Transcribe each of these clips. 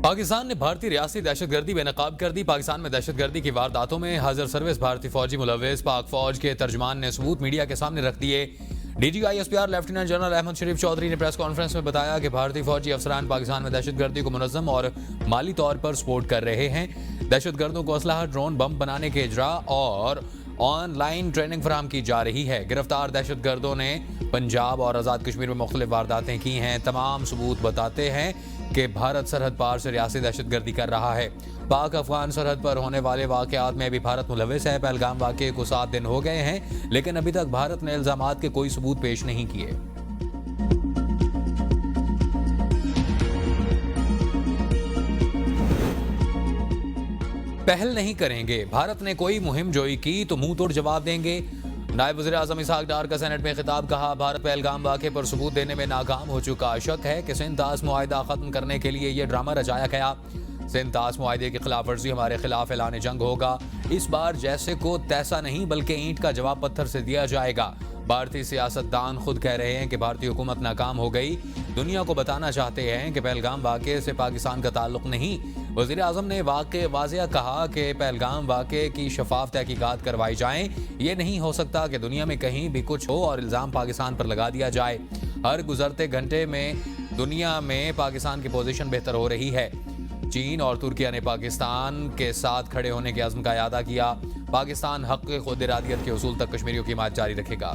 पाकिस्तान ने भारतीय रियासती दहशतगर्दी बेनकाब कर दी। पाकिस्तान में दहशतगर्दी की वारदातों में हाजिर सर्विस भारतीय फौजी मुलविस। पाक फौज के तर्जमान ने सबूत मीडिया के सामने रख दिए। DGISPR लेफ्टिनेंट जनरल अहमद शरीफ चौधरी ने प्रेस कॉन्फ्रेंस में बताया कि भारतीय फौजी अफसरान पाकिस्तान में दहशतगर्दी को मुनज़्ज़म और माली तौर पर सपोर्ट कर रहे हैं। दहशतगर्दों को असलहा, ड्रोन, बम बनाने के इजरा और ऑनलाइन ट्रेनिंग फराहम की जा रही है। गिरफ्तार दहशतगर्दों ने पंजाब और आज़ाद कश्मीर में मुख्तलिफ वारदातें की हैं। तमाम सबूत बताते हैं कि भारत सरहद पार से रियासती दहशतगर्दी कर रहा है। पाक अफगान सरहद पर होने वाले वाक़यात में भी भारत मुलविस है। पहलगाम वाक़े को 7 दिन हो गए हैं, लेकिन अभी तक भारत ने इल्जामात के कोई सबूत पेश नहीं किए। पहल नहीं करेंगे, भारत ने कोई मुहिम जोई की तो मुंह तोड़ जवाब देंगे। नायब वज़ीर आज़म इसहाक डार का सेनेट में खिताब। कहा, भारत पहलगाम वाक़े पर सबूत देने में नाकाम हो चुका। शक है कि सिंध तास मुआहिदा खत्म करने के लिए यह ड्रामा रचाया गया। सिंध तास मुआहिदे की खिलाफ वर्जी हमारे खिलाफ ऐलान जंग होगा। इस बार जैसे को तैसा नहीं बल्कि ईंट का जवाब पत्थर से दिया जाएगा। भारतीय सियासतदान खुद कह रहे हैं कि भारतीय हुकूमत नाकाम हो गई। दुनिया को बताना चाहते हैं कि पहलगाम वाक़े से पाकिस्तान का ताल्लुक नहीं। वज़ीर आज़म ने वाज़ेह कहा कि पहलगाम वाक़े की शफाफ तहकीकात करवाई जाएं। ये नहीं हो सकता कि दुनिया में कहीं भी कुछ हो और इल्ज़ाम पाकिस्तान पर लगा दिया जाए। हर गुजरते घंटे में दुनिया में पाकिस्तान की पोजीशन बेहतर हो रही है। चीन और तुर्किया ने पाकिस्तान के साथ खड़े होने के अज़्म का इरादा किया। पाकिस्तान हक़ खुद इरादियत के उसूल तक कश्मीरियों की हिमायत जारी रखेगा।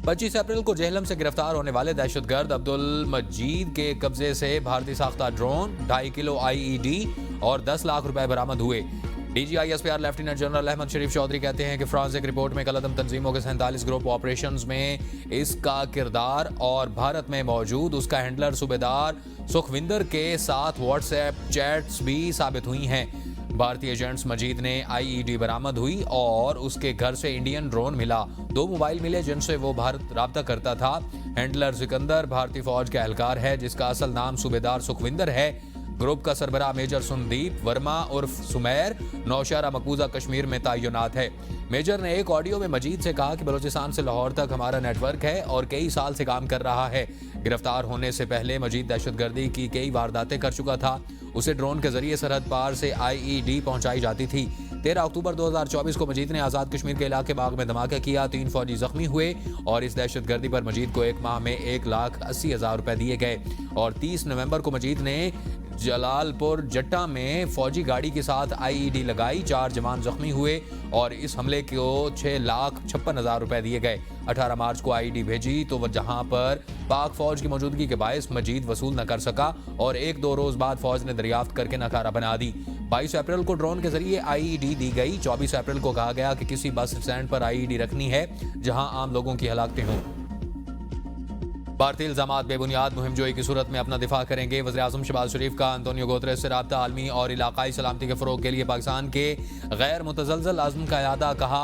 25 अप्रैल को जेहलम से गिरफ्तार होने वाले दहशतगर्द अब्दुल मजीद के कब्जे से भारतीय साख्ता ड्रोन, 2.5 किलो IED और 10 लाख रुपए बरामद हुए। DGISPR लेफ्टिनेंट जनरल अहमद शरीफ चौधरी कहते हैं कि फ्रांसिक रिपोर्ट में कलअदम तंजीमों के 47 ग्रुप ऑपरेशंस में इसका किरदार और भारत में मौजूद उसका हैंडलर सूबेदार सुखविंदर के साथ व्हाट्सएप चैट्स भी साबित हुई हैं। भारतीय एजेंट्स मजीद ने IED बरामद हुई और उसके घर से इंडियन ड्रोन मिला। 2 मोबाइल मिले जिनसे वो भारत राब्ता करता था। हैंडलर सिकंदर भारतीय फौज का एहलकार है जिसका असल नाम सूबेदार सुखविंदर है। ग्रुप का सरबराह मेजर संदीप वर्मा उर्फ सुमेर नौशहरा मकबूजा कश्मीर में तैनात है। मेजर ने एक ऑडियो में मजीद से कहा कि बलूचिस्तान से लाहौर तक हमारा नेटवर्क है और कई साल से काम कर रहा है। गिरफ्तार होने से पहले मजीद दहशतगर्दी की कई वारदातें कर चुका था। उसे ड्रोन के जरिए सरहद पार से IED पहुंचाई जाती थी। 13 अक्टूबर 2024 को मजीद ने आज़ाद कश्मीर के इलाके बाग में धमाका किया। 3 फौजी जख्मी हुए और इस दहशतगर्दी पर मजीद को 1 माह में 1,80,000 रुपए दिए गए। और 30 नवंबर को मजीद ने जलालपुर जट्टा में फौजी गाड़ी के साथ IED लगाई। 4 जवान जख्मी हुए और इस हमले को 6,56,000 रुपए दिए गए। 18 मार्च को IED भेजी तो वह जहां पर पाक फौज की मौजूदगी के बायस मजीद वसूल न कर सका और 1-2 रोज बाद फौज ने दरियाफ्त करके नकारा बना दी। 22 अप्रैल को ड्रोन के जरिए IED दी गई। 24 अप्रैल को कहा गया कि किसी बस स्टैंड पर IED रखनी है जहां आम लोगों की हलाकतें हों। भारतीय इल्जामात बेबुनियाद, मुहिम जोई की सूरत में अपना दिफा करेंगे। वज़ीर आज़म शहबाज शरीफ का अंतोनियो गुतेरेस से राब्ता आलमी और इलाकाई सलामती के फ़रोग के लिए पाकिस्तान के गैर मुतज़लज़ल आज़म का इरादा। कहा,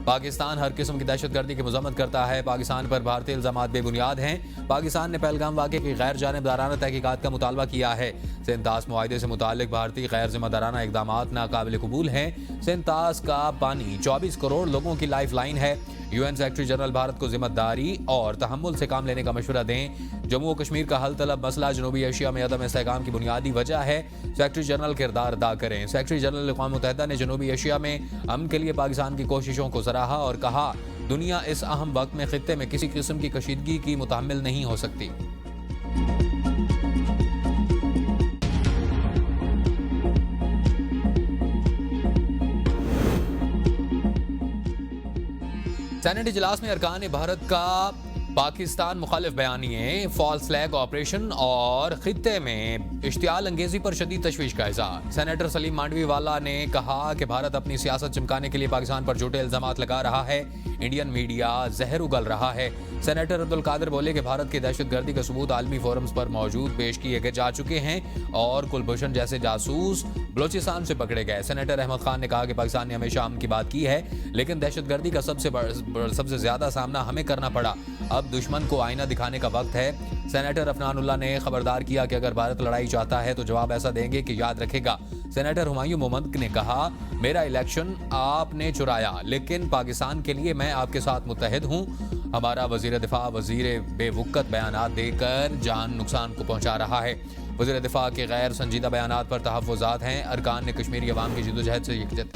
पाकिस्तान हर किस्म की दहशतगर्दी की मज़म्मत करता है। पाकिस्तान पर भारतीय इल्जामात बेबुनियाद हैं। पाकिस्तान ने पहलगाम वाक़े की गैर जानिबदाराना तहकीकात का मुतालबा किया है। सिंध तास मुआहिदे से मुताल्लिक भारतीय गैर जिम्मेदाराना इक़दामात नाकाबिल कबूल हैं। सिंध तास का पानी 24 करोड़ लोगों की लाइफ लाइन है। UN सेक्रेटरी जनरल भारत को जिम्मेदारी और तहम्मुल से काम लेने का मशवरा दें। जम्मू और कश्मीर का हल तलब मसला जनूबी एशिया में अदम इस्तेहकाम की बुनियादी वजह है। सेक्रेटरी जनरल किरदार अदा करें। सेक्रेटरी जनरल अक़वाम मुत्तहिदा ने जनूबी एशिया में अमन के लिए पाकिस्तान की कोशिशों को सराहा और कहा, दुनिया इस अहम वक्त में खित्ते में किसी किस्म की कशीदगी की मुतहम्मिल नहीं हो सकती। सेनेट इजलास में अरकान भारत का पाकिस्तान मुखालिफ बयानिए, फॉल्स फ्लैग ऑपरेशन और खित्ते में इश्तियाल अंगेजी पर शदीद तशवीश का इज़हार। सेनेटर सलीम मांडवी वाला ने कहा कि भारत अपनी सियासत चमकाने के लिए पाकिस्तान पर झूठे इल्जामात लगा रहा है। इंडियन मीडिया जहर उगल रहा है। सेनेटर अब्दुल कादिर बोले कि भारत की दहशतगर्दी का सबूत आलमी फोरम्स पर मौजूद पेश किए जा चुके हैं और कुलभूषण जैसे जासूस बलूचिस्तान से पकड़े गए। सेनेटर अहमद खान ने कहा कि पाकिस्तान ने हमेशा अमन की बात की है, लेकिन दहशतगर्दी का सबसे ज्यादा सामना हमें करना पड़ा। अब दुश्मन को आईना दिखाने का वक्त है। सेनेटर अफनानुल्लाह ने खबरदार किया कि अगर भारत लड़ाई चाहता है तो जवाब ऐसा देंगे कि याद रखेगा। सेनेटर हुमायूं मोहम्मद ने कहा, मेरा इलेक्शन आपने चुराया, लेकिन पाकिस्तान के लिए मैं आपके साथ मुत्तहिद हूं। हमारा वजीर दिफा वजीर बेवुकत बयानात देकर जान नुकसान को पहुंचा रहा है। वज़ीर दिफा के गैर संजीदा बयानात पर तहफ़्फ़ुज़ात हैं। अरकान ने कश्मीरी अवाम की जद्दोजहद से यकजहत।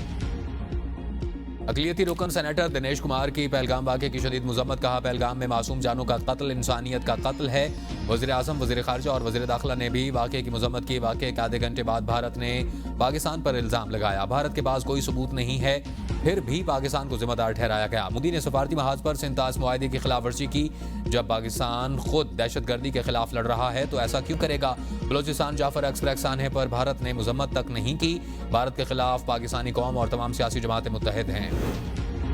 अक़लियती रुकन सेनेटर दिनेश कुमार की पहलगाम वाक़े की शदीद मज़म्मत। कहा, पहलगाम में मासूम जानों का कत्ल इंसानियत का कत्ल है। वज़ीर आज़म, वज़ीर ख़ारजा और वज़ीर दाखिला ने भी वाक़े की मज़म्मत की। वाक़े के आधे घंटे बाद भारत ने पाकिस्तान पर इल्ज़ाम लगाया। भारत के पास कोई सबूत नहीं है, फिर भी पाकिस्तान को ज़िम्मेदार ठहराया गया। मोदी ने सफारती महाज पर सिंतास मुआहदे की खिलाफ वर्जी की। जब पाकिस्तान खुद दहशतगर्दी के खिलाफ लड़ रहा है तो ऐसा क्यों करेगा। बलोचिस्तान जाफर एक्सप्रेस आने पर भारत ने मज़म्मत तक नहीं की। भारत के खिलाफ पाकिस्तानी कौम और तमाम सियासी जमातें मुत्तहिद हैं।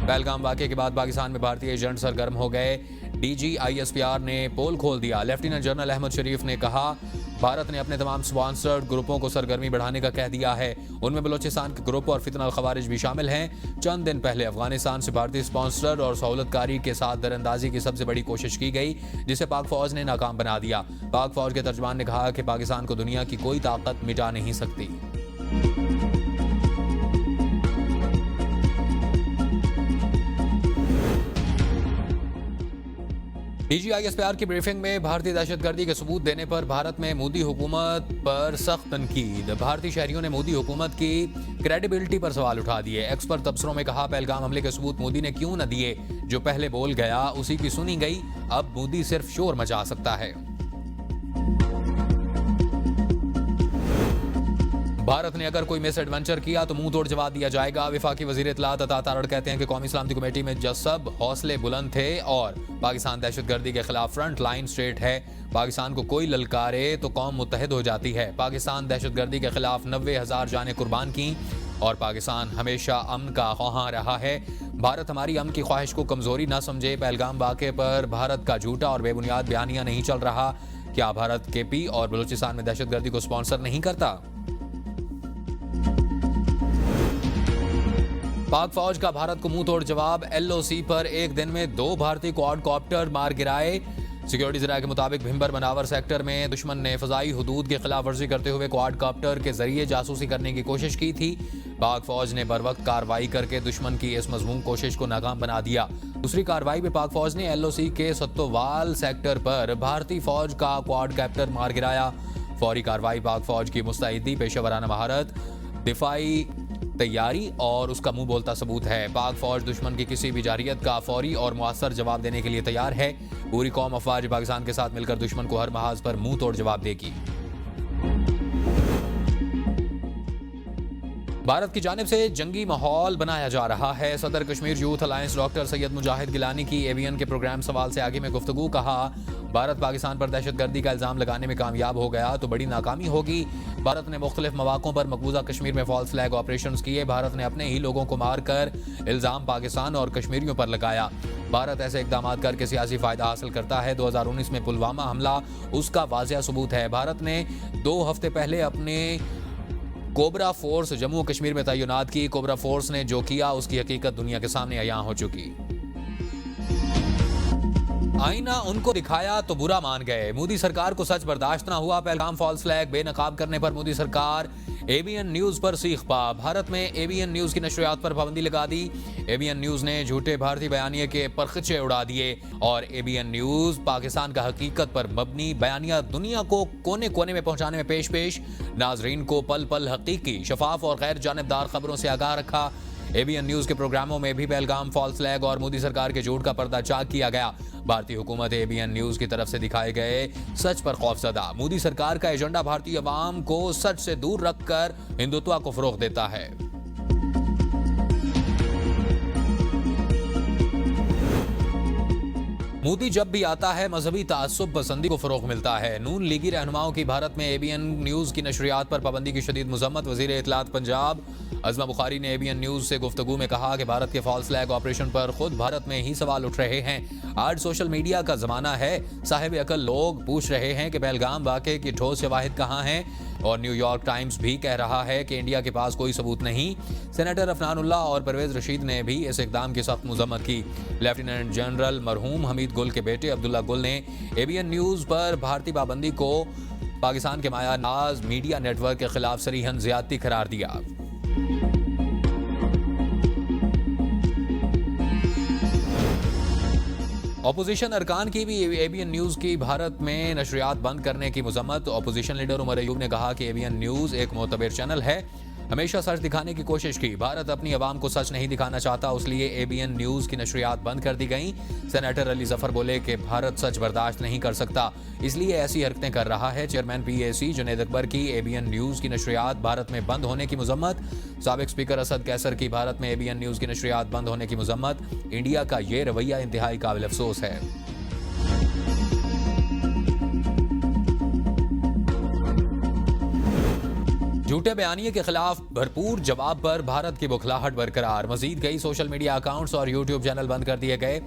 पहलगाम वाक़े के बाद पाकिस्तान में भारतीय एजेंट सरगर्म हो गए। DGISPR ने पोल खोल दिया। लेफ्टिनेंट जनरल अहमद शरीफ ने कहा, भारत ने अपने तमाम स्पॉन्सर्ड ग्रुपों को सरगर्मी बढ़ाने का कह दिया है। उनमें बलोचिस्तान के ग्रुप और फितनल खवारिज भी शामिल हैं। चंद दिन पहले अफगानिस्तान से भारतीय स्पॉन्सर्ड और सहूलतकारी के साथ दरअंदाजी की सबसे बड़ी कोशिश की गई, जिसे पाक फौज ने नाकाम बना दिया। पाक फौज के तर्जमान ने कहा कि पाकिस्तान को दुनिया की कोई ताकत मिटा नहीं सकती। DGISPR की ब्रीफिंग में भारतीय दहशतगर्दी के सबूत देने पर भारत में मोदी हुकूमत पर सख्त तनकीद। भारतीय शहरियों ने मोदी हुकूमत की क्रेडिबिलिटी पर सवाल उठा दिए। एक्स पर तबसरों में कहा, पहलगाम हमले के सबूत मोदी ने क्यों न दिए। जो पहले बोल गया उसी की सुनी गई। अब मोदी सिर्फ शोर मचा सकता है। भारत ने अगर कोई मिस एडवेंचर किया तो मुंह तोड़ जवाब दिया जाएगा। वफाकी वजीर इत्तलात अता तारड़ कहते हैं कि कौमी सलामती कमेटी में सब हौसले बुलंद थे और पाकिस्तान दहशतगर्दी के खिलाफ फ्रंट लाइन स्ट्रेट है। पाकिस्तान को कोई ललकारे तो कौम मुत्तहिद हो जाती है। पाकिस्तान दहशतगर्दी के खिलाफ 90,000 जानें कुर्बान की और पाकिस्तान हमेशा अमन का ख्वाहां रहा है। भारत हमारी अमन की ख्वाहिश को कमजोरी न समझे। पहलगाम वाक़े पर भारत का झूठा और बेबुनियाद बयानिया नहीं चल रहा। क्या भारत KP और बलूचिस्तान में दहशतगर्दी को स्पॉन्सर नहीं करता। पाक फौज का भारत को मुंह तोड़ जवाब। LOC पर एक दिन में 2 भारतीय क्वाडकॉप्टर मार गिराए। सिक्योरिटी ज़राए के मुताबिक भिंबर मनावर सेक्टर में दुश्मन ने फ़ज़ाई हुदूद की खिलाफ वर्जी करते हुए क्वाडकॉप्टर के जरिए जासूसी करने की कोशिश की थी। पाक फौज ने बर वक्त कार्रवाई करके दुश्मन की इस मज़मूम कोशिश को नाकाम बना दिया। दूसरी कार्रवाई में पाक फौज ने LOC के सत्तोवाल सेक्टर पर भारतीय फौज का क्वाडकॉप्टर मार गिराया। फौरी कार्रवाई पाक फौज की मुस्तैदी, पेशेवराना महारत, दिफाई तैयारी और उसका मुंह बोलता सबूत है। पाक फौज दुश्मन की किसी भी जारियत का फौरी और मुअस्सर जवाब देने के लिए तैयार है। पूरी कौम अफवाज पाकिस्तान के साथ मिलकर दुश्मन को हर महाज पर मुंह तोड़ जवाब देगी। भारत की जानिब से जंगी माहौल बनाया जा रहा है। सदर Kashmir youth alliance doctor Syed Mujahid Gilani की एवीएन के प्रोग्राम सवाल से आगे में गुफ्तगू। कहा, भारत पाकिस्तान पर दहशतगर्दी का इल्ज़ाम लगाने में कामयाब हो गया तो बड़ी नाकामी होगी। भारत ने मुख्तलिफ मौक़ों पर मकबूजा कश्मीर में फॉल्स फ्लैग ऑपरेशन किए। भारत ने अपने ही लोगों को मार कर इल्ज़ाम पाकिस्तान और कश्मीरियों पर लगाया। भारत ऐसे इकदाम करके सियासी फ़ायदा हासिल करता है। 2019 में पुलवामा हमला उसका वाज़िया सबूत है। भारत ने 2 हफ्ते पहले अपने कोबरा फोर्स जम्मू कश्मीर में तैनात की। कोबरा फोर्स ने जो किया उसकी हकीकत दुनिया के सामने अयां हो चुकी। आईना उनको दिखाया तो बुरा मान गए। मोदी सरकार को सच बर्दाश्त न हुआ। पहलगाम फॉल्स फ्लैग बेनकाब करने पर मोदी सरकार ABN न्यूज पर सीख पा। भारत में ABN न्यूज की नशरियात पर पाबंदी लगा दी। ABN न्यूज ने झूठे भारतीय बयानिए के परखचे उड़ा दिए और ABN न्यूज पाकिस्तान का हकीकत पर मबनी बयानिया दुनिया को कोने कोने में पहुंचाने में पेश नाजरीन को पल पल हकीकी, शफाफ और गैर जानिबदार खबरों से आगाह रखा। ABN न्यूज के प्रोग्रामों में भी पहलगाम फॉल्स फ्लैग और मोदी सरकार के झूठ का पर्दाचाक किया गया। भारतीय हुकूमत ABN न्यूज की तरफ से दिखाए गए सच पर खौफजदा। मोदी सरकार का एजेंडा भारतीय अवाम को सच से दूर रखकर हिंदुत्व को फरोग देता है। मोदी जब भी आता है मजहबी तासुब पसंदी को फरोग मिलता है। नून लीगी रहनुमाओं की भारत में ABN न्यूज की नशरियात पर पाबंदी की शदीद मजम्मत। वजीर इत्तलात पंजाब अज़मा बुखारी ने ABN न्यूज से गुफ्तगू में कहा कि भारत के फॉल्स फ्लैग ऑपरेशन पर खुद भारत में ही सवाल उठ रहे हैं। आज सोशल मीडिया का जमाना है। साहिब अकल लोग पूछ रहे हैं कि पहलगाम वाक़े की ठोस शवाहिद कहाँ हैं और न्यूयॉर्क टाइम्स भी कह रहा है कि इंडिया के पास कोई सबूत नहीं। सेनेटर अफनानुल्लाह और परवेज रशीद ने भी इस इक़दाम की सख्त मज़म्मत की। लेफ्टिनेंट जनरल मरहूम हमीद गुल के बेटे अब्दुल्ला गुल ने ABN न्यूज पर भारतीय पाबंदी को पाकिस्तान के माया नाज मीडिया नेटवर्क के खिलाफ सरीहन ज़्यादती करार दिया। अपोजिशन अरकान की भी एबीएन न्यूज़ की भारत में नशरियात बंद करने की मजम्मत। अपोजिशन लीडर उमर अयूब ने कहा कि एबीएन न्यूज़ एक मोतबर चैनल है, हमेशा सच दिखाने की कोशिश की। भारत अपनी आवाम को सच नहीं दिखाना चाहता, इसलिए एबीएन न्यूज़ की नशरियात बंद कर दी गई। सेनेटर अली जफर बोले कि भारत सच बर्दाश्त नहीं कर सकता, इसलिए ऐसी हरकतें कर रहा है। चेयरमैन पीएसी जुनैद अकबर की एबीएन न्यूज़ की नशरियात भारत में बंद होने की मजम्मत। साबिक स्पीकर असद कैसर की भारत में एबीएन न्यूज़ की नशरियात बंद होने की मजम्मत। इंडिया का ये रवैया इंतहाई काबिल अफसोस है। झूठे बयानिए के खिलाफ भरपूर जवाब पर भारत की बुखलाहट बरकरार। मजीद कई सोशल मीडिया अकाउंट्स और यूट्यूब चैनल बंद कर दिए गए।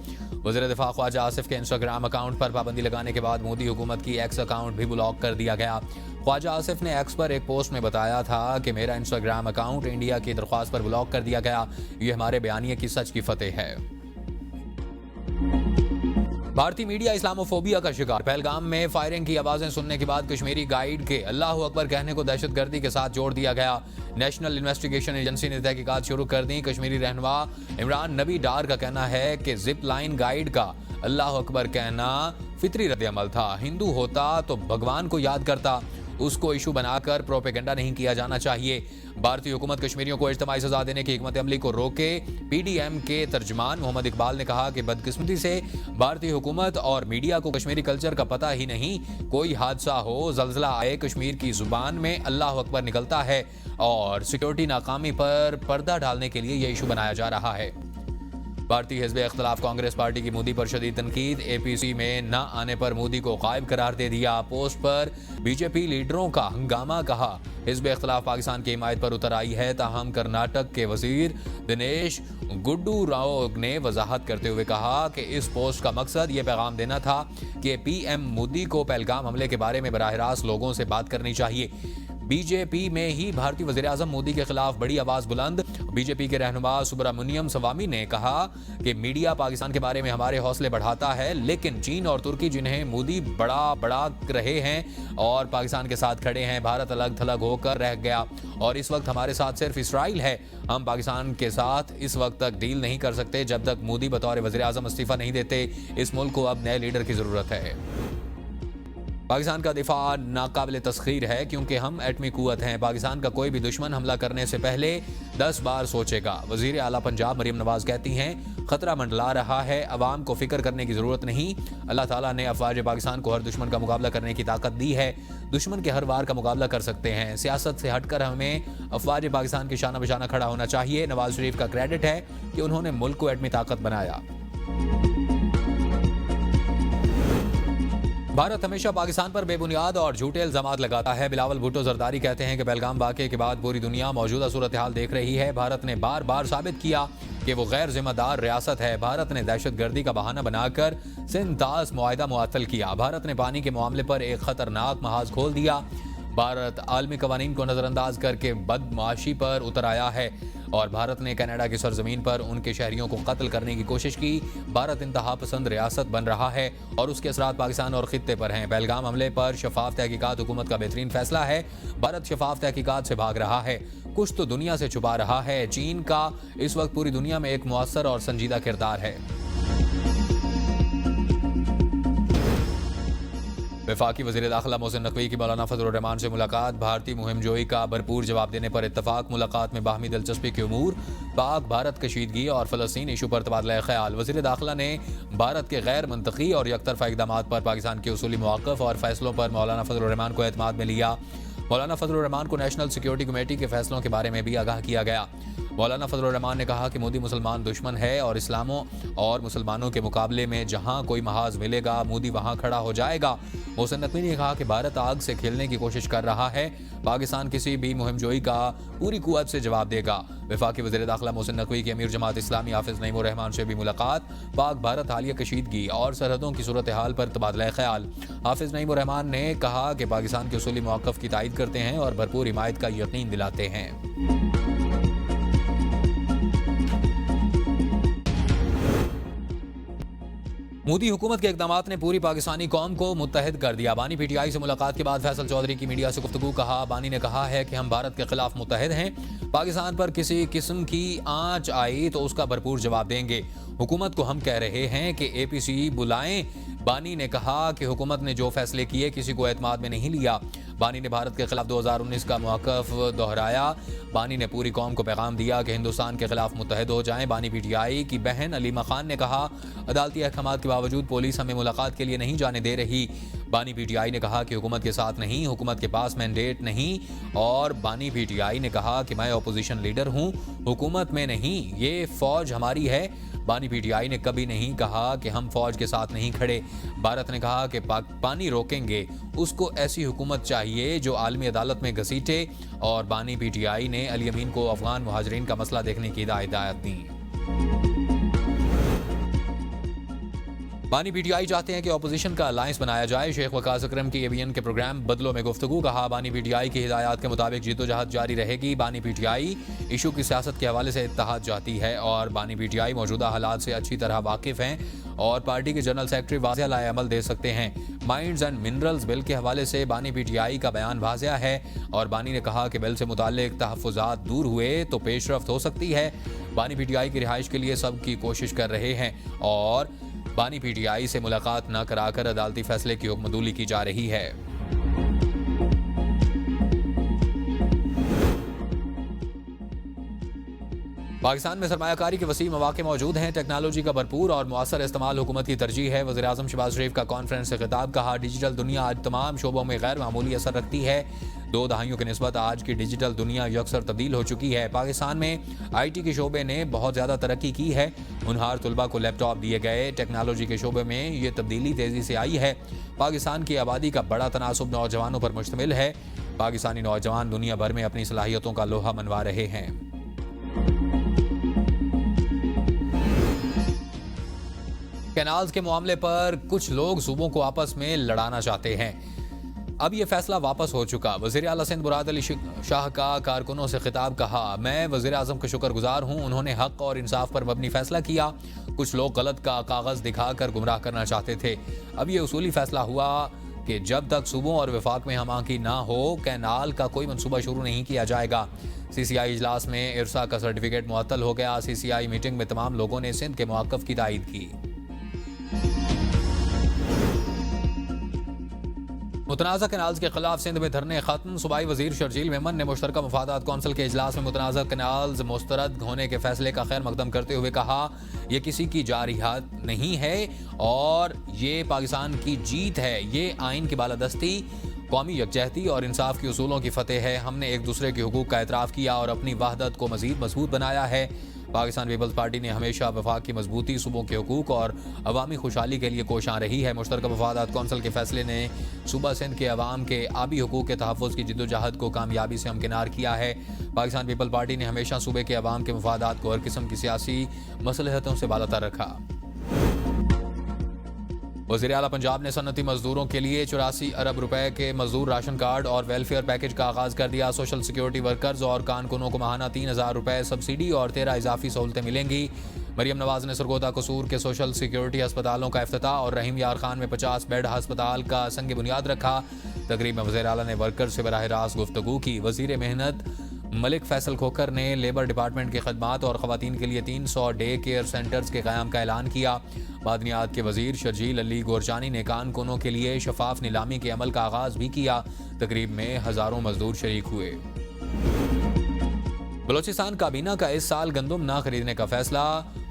वज़ीर दिफा ख्वाजा आसिफ के इंस्टाग्राम अकाउंट पर पाबंदी लगाने के बाद मोदी हुकूमत की एक्स अकाउंट भी ब्लॉक कर दिया गया। ख्वाजा आसिफ ने एक्स पर एक पोस्ट में बताया था कि मेरा इंस्टाग्राम अकाउंट इंडिया की दरख्वास्त पर ब्लॉक कर दिया गया, ये हमारे बयानिए की सच की फतेह है। भारतीय मीडिया इस्लामोफोबिया का शिकार। पहलगाम में फायरिंग की आवाजें सुनने के बाद कश्मीरी गाइड के अल्लाह अकबर कहने को दहशतगर्दी के साथ जोड़ दिया गया। नेशनल इन्वेस्टिगेशन एजेंसी ने तहकीकात शुरू कर दी। कश्मीरी रहनुमा इमरान नबी डार का कहना है कि जिप लाइन गाइड का अल्लाह अकबर कहना फितरी रद्द-ए-अमल था। हिंदू होता तो भगवान को याद करता, उसको इशू बनाकर प्रोपेगेंडा नहीं किया जाना चाहिए। भारतीय हुकूमत कश्मीरियों को इज्तिमाई सजा देने की हिकमत अमली को रोके। पीडीएम के तर्जमान मोहम्मद इकबाल ने कहा कि बदकिस्मती से भारतीय हुकूमत और मीडिया को कश्मीरी कल्चर का पता ही नहीं। कोई हादसा हो, जल्जला आए, कश्मीर की जुबान में अल्लाह अकबर निकलता है और सिक्योरिटी नाकामी पर पर्दा डालने के लिए यह इशू बनाया जा रहा है। भारतीय हिज़्ब इख्तिलाफ कांग्रेस पार्टी की मोदी पर शदीद तनकीद। एपीसी में न आने पर मोदी को गायब करार दे दिया। पोस्ट पर बीजेपी लीडरों का हंगामा, कहा हिज़्ब इख्तिलाफ पाकिस्तान की हिमायत पर उतर आई है। ताहम कर्नाटक के वजीर दिनेश गुड्डू राव ने वजाहत करते हुए कहा कि इस पोस्ट का मकसद ये पैगाम देना था कि पीएम मोदी को पहलगाम हमले के बारे में बराह रास्त लोगों से बात करनी चाहिए। बीजेपी में ही भारतीय वज़ीर आज़म मोदी के खिलाफ बड़ी आवाज बुलंद। बीजेपी के रहनुमा सुब्रमण्यम स्वामी ने कहा कि मीडिया पाकिस्तान के बारे में हमारे हौसले बढ़ाता है, लेकिन चीन और तुर्की जिन्हें मोदी बड़ा रहे हैं और पाकिस्तान के साथ खड़े हैं, भारत अलग थलग होकर रह गया और इस वक्त हमारे साथ सिर्फ इसराइल है। हम पाकिस्तान के साथ इस वक्त तक डील नहीं कर सकते जब तक मोदी बतौर वज़ीर आज़म इस्तीफा नहीं देते। इस मुल्क को अब नए लीडर की जरूरत है। पाकिस्तान का दिफा नाकाबिल तस्खीर है क्योंकि हम एटमी कुव्वत हैं। पाकिस्तान का कोई भी दुश्मन हमला करने से पहले 10 बार सोचेगा। वजीर आला पंजाब मरीम नवाज कहती हैं खतरा मंडला रहा है, अवाम को फिक्र करने की जरूरत नहीं। अल्लाह ताला ने अफवाज पाकिस्तान को हर दुश्मन का मुकाबला करने की ताकत दी है। दुश्मन के हर वार का मुकाबला कर सकते हैं। सियासत से हटकर हमें अफवाज पाकिस्तान के शाना बशाना खड़ा होना चाहिए। नवाज शरीफ का क्रेडिट है कि उन्होंने मुल्क को एटमी ताकत बनाया। भारत हमेशा पाकिस्तान पर बेबुनियाद और झूठे इल्जामात लगाता है। बिलावल भुट्टो जरदारी कहते हैं कि पहलगाम वाक़े के बाद पूरी दुनिया मौजूदा सूरत हाल देख रही है। भारत ने बार बार साबित किया कि वो गैर जिम्मेदार रियासत है। भारत ने दहशतगर्दी का बहाना बनाकर सिंध-दास मुआहिदा मुअत्तल किया। भारत ने पानी के मामले पर एक खतरनाक महाज खोल दिया। भारत आलमी कवानीन को नजरअंदाज करके बदमाशी पर उतर आया है और भारत ने कनाडा की सरजमीन पर उनके शहरियों को कत्ल करने की कोशिश की। भारत इंतहा पसंद रियासत बन रहा है और उसके असरात पाकिस्तान और खित्ते पर हैं। पहलगाम हमले पर शफाफ तहकीकात हुकूमत का बेहतरीन फैसला है। भारत शफाफ तहकीकात से भाग रहा है, कुछ तो दुनिया से छुपा रहा है। चीन का इस वक्त पूरी दुनिया में एक मुअस्सर और संजीदा किरदार है। वफाकी वज़ीर दाखिला मोहसिन नकवी की मौलाना फजलुर रहमान से मुलाकात। भारतीय मुहिम जोई का भरपूर जवाब देने पर इत्तफाक। मुलाकात में बाहमी दिलचस्पी के उमूर, पाक भारत कशीदगी और फ़लस्तीन इशू पर तबादला ख्याल। वज़ीर दाखिला ने भारत के गैर मंतकी और यकतरफा इक़दामात पर पाकिस्तान के उसूली मौक़िफ़ और फैसलों पर मौलाना फजलुर रहमान को एतमाद में लिया। मौलाना फजलुर रहमान को नेशनल सिक्योरिटी कमेटी के फैसलों के बारे में भी आगाह किया गया। मौलाना फजलुर रहमान ने कहा कि मोदी मुसलमान दुश्मन है और इस्लामों और मुसलमानों के मुकाबले में जहां कोई महाज मिलेगा मोदी वहां खड़ा हो जाएगा। मोहसिन नकवी ने कहा कि भारत आग से खेलने की कोशिश कर रहा है, पाकिस्तान किसी भी मुहिम जोई का पूरी कुव्वत से जवाब देगा। वफाकी वज़ीर दाखिला मोहसिन नकवी की अमीर जमात इस्लामी हाफिज नईमुर रहमान से भी मुलाकात। पाक भारत हालिया कशीदगी और सरहदों की सूरत हाल पर तबादला ख्याल। हाफिज नईमुर रहमान ने कहा कि पाकिस्तान के उसूली मौक़िफ़ की तायद करते हैं और भरपूर हिमायत का यकीन दिलाते हैं। मोदी हुकूमत के इक़दामात ने पूरी पाकिस्तानी कौम को मुत्तहिद कर दिया। बानी पीटीआई से मुलाकात के बाद फैसल चौधरी की मीडिया से गुफ्तगू। कहा बानी ने कहा है कि हम भारत के खिलाफ मुत्तहिद हैं, पाकिस्तान पर किसी किस्म की आंच आई तो उसका भरपूर जवाब देंगे। हुकूमत को हम कह रहे हैं कि APC बुलाएं। बानी ने कहा कि हुकूमत ने जो फैसले किए किसी को एतमाद में नहीं लिया। बानी ने भारत के खिलाफ 2019 का मौक़िफ़ दोहराया। बानी ने पूरी कौम को पैगाम दिया कि हिंदुस्तान के खिलाफ मुत्तहद हो जाएं। बानी PTI की बहन अलीमा खान ने कहा, अदालती अहकामात के बावजूद पुलिस हमें मुलाकात के लिए नहीं जाने दे रही। बानी PTI ने कहा कि हुकूमत के साथ नहीं, हुकूमत के पास मैंडेट नहीं। और बानी PTI ने कहा कि मैं अपोजिशन लीडर हूँ, हुकूमत में नहीं, ये फौज हमारी है। बानी PTI ने कभी नहीं कहा कि हम फौज के साथ नहीं खड़े। भारत ने कहा कि पानी रोकेंगे, उसको ऐसी हुकूमत चाहिए जो आलमी अदालत में घसीटे। और बानी PTI ने अली अमीन को अफगान मुहाजिरीन का मसला देखने की हिदायत दी। बानी PTI चाहते हैं कि अपोजिशन का अलायंस बनाया जाए। शेख वकास अकरम की ABN के प्रोग्राम बदलों में गुफ्तगू। कहा, बानी PTI की हिदायत के मुताबिक जिद्दोजहद जारी रहेगी। बानी PTI इशू की सियासत के हवाले से इत्तेहाद चाहती है और बानी PTI मौजूदा हालात से अच्छी तरह वाकिफ़ हैं और पार्टी के जनरल सेक्रेटरी वाज़ेह लाए अमल दे सकते हैं। माइंड्स एंड मिनरल्स बिल के हवाले से बानी PTI का बयान वाज़ेह है और बानी ने कहा कि बिल से मुताल्लिक तहफ़्फ़ुज़ात दूर हुए तो पेशरफ्त हो सकती है। बानी PTI की रिहाइश के लिए सब की कोशिश कर रहे हैं और बानी PTI से मुलाकात न कराकर अदालती फैसले की हुक्मदूली की जा रही है। पाकिस्तान में सरमायाकारी के वसी मौके मौजूद हैं। टेक्नोलॉजी का भरपूर और मुअस्सर इस्तेमाल हुकूमत की तरजीह है। वज़ीर आज़म शहबाज शरीफ का कॉन्फ्रेंस से खिताब। कहा, डिजिटल दुनिया आज तमाम शोबों में गैर मामूली असर रखती है। 2 दहाइयों की निस्बत आज की डिजिटल दुनिया यकसर तब्दील हो चुकी है। पाकिस्तान में IT के शोबे ने बहुत ज़्यादा तरक्की की है। उनहार तुलबा को लैपटॉप दिए गए। टेक्नोलॉजी के शोबे में ये तब्दीली तेज़ी से आई है। पाकिस्तान की आबादी का बड़ा तनासुब नौजवानों पर मुश्तमिल है। पाकिस्तानी नौजवान दुनिया भर में अपनी सलाहियतों का लोहा मनवा रहे हैं। कैनाल्स के मामले पर कुछ लोग सूबों को आपस में लड़ाना चाहते हैं। अब यह फैसला वापस हो चुका। वज़ीर आला सिंध मुराद अली शाह का कारकुनों से खिताब। कहा, मैं वज़ीर आज़म का शुक्रगुजार हूँ, उन्होंने हक और इंसाफ पर मबनी फैसला किया। कुछ लोग गलत का कागज़ दिखाकर गुमराह करना चाहते थे। अब यह उसूली फैसला हुआ कि जब तक सूबों और वफाक में हमाकी ना हो, कैनाल का कोई मनसूबा शुरू नहीं किया जाएगा। CCI इजलास में इरसा का सर्टिफिकेट मुअत्तल हो गया। CCI मीटिंग में तमाम लोगों ने सिंध के मौक़िफ़ की तायीद की। मुतनाज़ा कैनाल्स के खिलाफ सिंध में धरने खत्म। सूबाई वजीर शर्जील मेमन ने मुश्तरका मफादात कौंसिल के इजलास में मुतनाज़ा कैनाल्स मुस्तरद होने के फैसले का खैर मकदम करते हुए कहा, यह किसी की जारिहात नहीं है और ये पाकिस्तान की जीत है। ये आइन की बालादस्ती, कौमी यकजहती और इंसाफ के उसूलों की फतेह है। हमने एक दूसरे के हुकूक का एतराफ़ किया और अपनी वहदत को मज़ीद मजबूत बनाया है। पाकिस्तान पीपल्स पार्टी ने हमेशा वफाक की मजबूती, सूबों के हुकूक और अवामी खुशहाली के लिए कोशां रही है। मुश्तरका मफादात कौंसिल के फैसले ने सूबा सिंध के अवाम के आबी हुकूक के तहफ़्फ़ुज़ की जिद्दोजहद को कामयाबी से हमकिनार किया है। पाकिस्तान पीपल पार्टी ने हमेशा सूबे के अवाम के मफादात को हर किस्म की सियासी मसलहतों से बालातर रखा। वज़ीर आला पंजाब ने सन्नती मजदूरों के लिए 84 अरब रुपए के मजदूर राशन कार्ड और वेलफेयर पैकेज का आगाज़ कर दिया। सोशल सिक्योरिटी वर्कर्स और कारकुनों को माहाना 3000 रुपए सब्सिडी और 13 इजाफी सहूलतें मिलेंगी। मरियम नवाज ने सरगोदा कसूर के सोशल सिक्योरिटी अस्पतालों का इफ्तिताह और रहीम यार खान में 50 बेड अस्पताल का संग बुनियाद रखा। तकरीब में वज़ीर आला ने वर्कर्स से बराह रास्त गुफ्तगू की। वज़ीर मेहनत मलिक फैसल खोकर ने लेबर डिपार्टमेंट की खदमात और ख़वातीन के लिए 300 डे केयर सेंटर्स के क़याम का ऐलान किया। मादनियात के वज़ीर शर्जील अली गोरचानी ने कारकुनों के लिए शफाफ नीलामी के अमल का आगाज़ भी किया। तकरीब में हज़ारों मजदूर शरीक हुए। बलोचिस्तान काबीना का इस साल गंदम ना खरीदने का फैसला,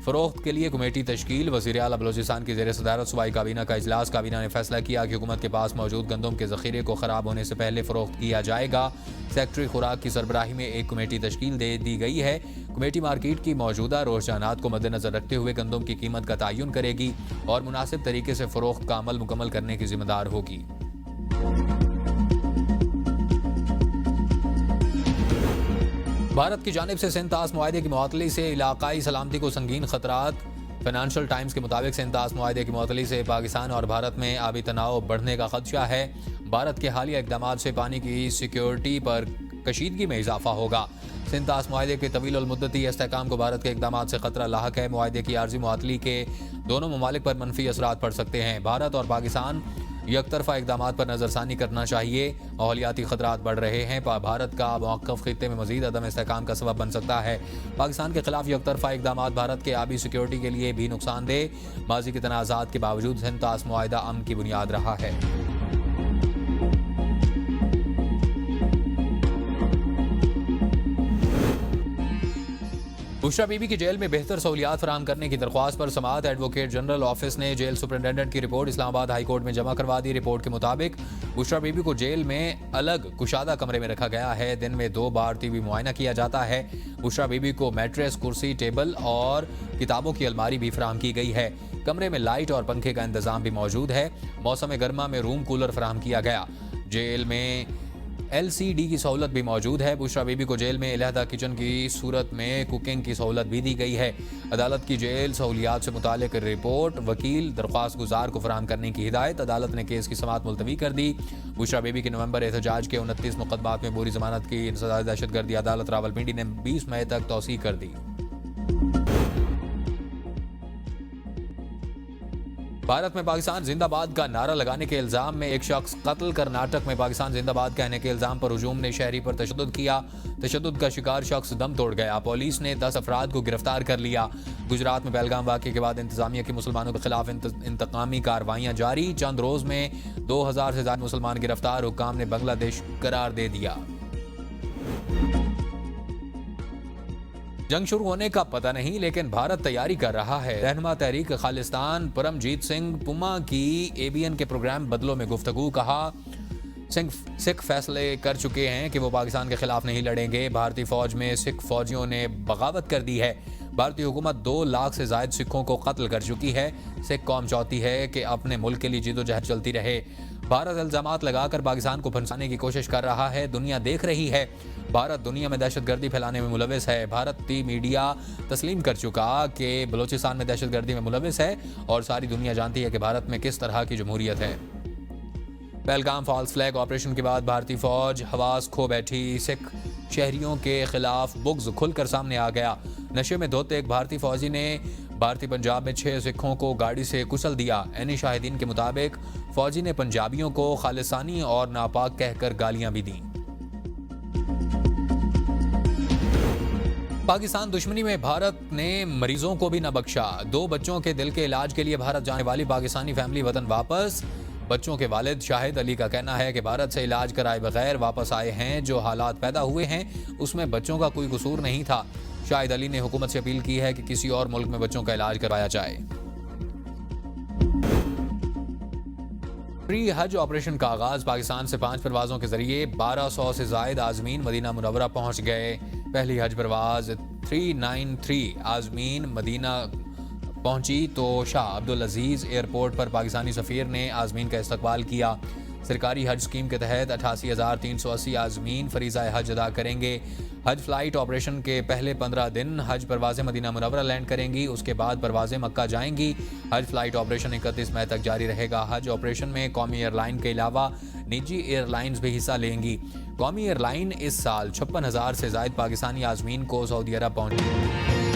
फ़रोख्त के लिए कमेटी तश्कील। वज़ीर आला बलोचिस्तान की ज़ेर सदारत सूबाई काबीना का इजलास। काबीना ने फैसला किया कि हुकूमत के पास मौजूद गंदम के ज़ख़ीरे को ख़राब होने से पहले फ़रोख्त किया जाएगा। सेक्रेटरी खुराक की सरबराही में एक कमेटी तश्कील दे दी गई है। कमेटी मार्केट की मौजूदा रुझानात को मद्देनज़र रखते हुए गंदम की कीमत का तयन करेगी और मुनासिब तरीके से फ़रोख्त का अमल मुकम्मल करने की जिम्मेदार होगी। भारत की जानिब से सिंध-तास मुआहदे की मुअत्तली से इलाकाई सलामती को संगीन खतरात। फाइनेंशियल टाइम्स के मुताबिक सिंध-तास मुआहदे की मुअत्तली से पाकिस्तान और भारत में आबी तनाव बढ़ने का खदशा है। भारत के हालिया इक़दामात से पानी की सिक्योरिटी पर कशीदगी में इजाफा होगा। सिंध-तास मुआहदे के तवील मुद्दती इस्तेहकाम को भारत के इक़दामात से खतरा लाहक है। मुआहदे की आर्जी मुअत्तली के दोनों ममालिक पर मनफी असरात पड़ सकते हैं। भारत और पाकिस्तान यकतरफा इकदाम पर नजरसानी करना चाहिए। माहौलियाती खतरात बढ़ रहे हैं। भारत का मौक़िफ़ खित्ते में मज़ीद अदम इस्तेहकाम का सबब बन सकता है। पाकिस्तान के खिलाफ यकतरफा इकदाम भारत के आबी सिक्योरिटी के लिए भी नुकसानदेह। माजी के तनाज़ात के बावजूद सिंध तास मुआहिदा अमन की बुनियाद रहा है। बुशरा बीबी की जेल में बेहतर सहूलियात फराहम करने की दरख्वास्त पर समाअत एडवोकेट जनरल ऑफिस ने जेल सुपरिटेंडेंट की रिपोर्ट इस्लामाबाद हाई कोर्ट में जमा करवा दी। रिपोर्ट के मुताबिक बुशरा बीबी को जेल में अलग कुशादा कमरे में रखा गया है। दिन में 2 बार टीवी मुआयना किया जाता है। बुशरा बीबी को मैट्रेस, कुर्सी, टेबल और किताबों की अलमारी भी फराहम की गई है। कमरे में लाइट और पंखे का इंतजाम भी मौजूद है। मौसम गर्मा में रूम कूलर फराहम किया गया। जेल में LCD की सहूलत भी मौजूद है। बुशरा बीबी को जेल में अलहदा किचन की सूरत में कुकिंग की सहूलत भी दी गई है। अदालत की जेल सहूलियात से मुतालिक रिपोर्ट वकील दरख्वास्त गुजार को फराहम करने की हिदायत। अदालत ने केस की समाअत मुलतवी कर दी। बुशरा बीबी के नवंबर एहतजाज के 29 मुकदमात में पूरी जमानत की सजा दहशतगर्दी अदालत रावलपिंडी ने 20 मई तक तौसीह कर दी। भारत में पाकिस्तान जिंदाबाद का नारा लगाने के इल्जाम में एक शख्स कत्ल। कर्नाटक में पाकिस्तान जिंदाबाद कहने के इल्जाम पर हुजूम ने शहरी पर तशद्दुद किया। तशद्दुद का शिकार शख्स दम तोड़ गया। पुलिस ने 10 अफराद को गिरफ्तार कर लिया। गुजरात में पहलगाम वाक़े के बाद इंतजामिया की मुसलमानों के खिलाफ इंतकामी कार्रवाइयां जारी। चंद रोज में 2000 से ज्यादा मुसलमान गिरफ्तार। हुक्काम ने बांग्लादेश करार दे दिया। जंग शुरू होने का पता नहीं, लेकिन भारत तैयारी कर रहा है। रहनुमा तहरीक खालिस्तान परमजीत सिंह पुमा की ABN के प्रोग्राम बदलों में गुफ्तगू। कहा सिख फैसले कर चुके हैं कि वो पाकिस्तान के खिलाफ नहीं लड़ेंगे। भारतीय फौज में सिख फौजियों ने बगावत कर दी है। भारतीय हुकूमत 2 लाख से जायद सिखों को कत्ल कर चुकी है। सिख कौम चाहती है कि अपने मुल्क के लिए जिदोजहद चलती रहे। भारत इल्जामात लगाकर पाकिस्तान को फंसाने की कोशिश कर रहा है। दुनिया देख रही है। भारत दुनिया में दहशतगर्दी फैलाने में मुलविस है। भारतीय मीडिया तस्लीम कर चुका कि बलोचिस्तान में दहशतगर्दी में मुलविस है और सारी दुनिया जानती है कि भारत में किस तरह की जमहूरियत है। पहलगाम फॉल्स फ्लैग ऑपरेशन के बाद भारतीय फौज हवास खो बैठी। सिख शहरियों के खिलाफ बुग़्ज़ खुलकर सामने आ गया। नशे में धोते एक भारतीय फौजी ने भारतीय पंजाब में 6 सिखों को गाड़ी से कुचल दिया। ऐनी शाहिदीन के मुताबिक फौजी ने पंजाबियों को खालिस्तानी और नापाक कहकर गालियां भी दी। पाकिस्तान दुश्मनी में भारत ने मरीजों को भी न बख्शा। 2 बच्चों के दिल के इलाज के लिए भारत जाने वाली पाकिस्तानी फैमिली वतन वापस। बच्चों के वालिद शाहिद अली का कहना है कि भारत से इलाज कराए बगैर वापस आए हैं। जो हालात पैदा हुए हैं उसमें बच्चों का कोई कसूर नहीं था। शाहिद अली ने हुकूमत से अपील की है कि किसी और मुल्क में बच्चों का इलाज करवाया जाए। प्री हज ऑपरेशन का आगाज। पाकिस्तान से 5 परवाजों के जरिए 1200 से जायद आजमीन मदीना मुनव्वरा पहुंच गए। पहली हज परवाज 393 आजमीन मदीना पहुंची तो शाह अब्दुल अजीज एयरपोर्ट पर पाकिस्तानी सफ़ीर ने आजमीन का इस्तकबाल किया। सरकारी हज स्कीम के तहत 88,380 आजमीन फरीज़ा हज अदा करेंगे। हज फ्लाइट ऑपरेशन के पहले 15 दिन हज परवाज़ें मदीना मुनव्वरा लैंड करेंगी। उसके बाद परवाज़ें मक्का जाएंगी। हज फ्लाइट ऑपरेशन 31 मई तक जारी रहेगा। हज ऑपरेशन में कौमी एयरलाइन के अलावा निजी एयरलाइंस भी हिस्सा लेंगी। कौमी एयरलाइन इस साल 56,000 से ज़ायद पाकिस्तानी आजमीन को सऊदी अरब पहुंची।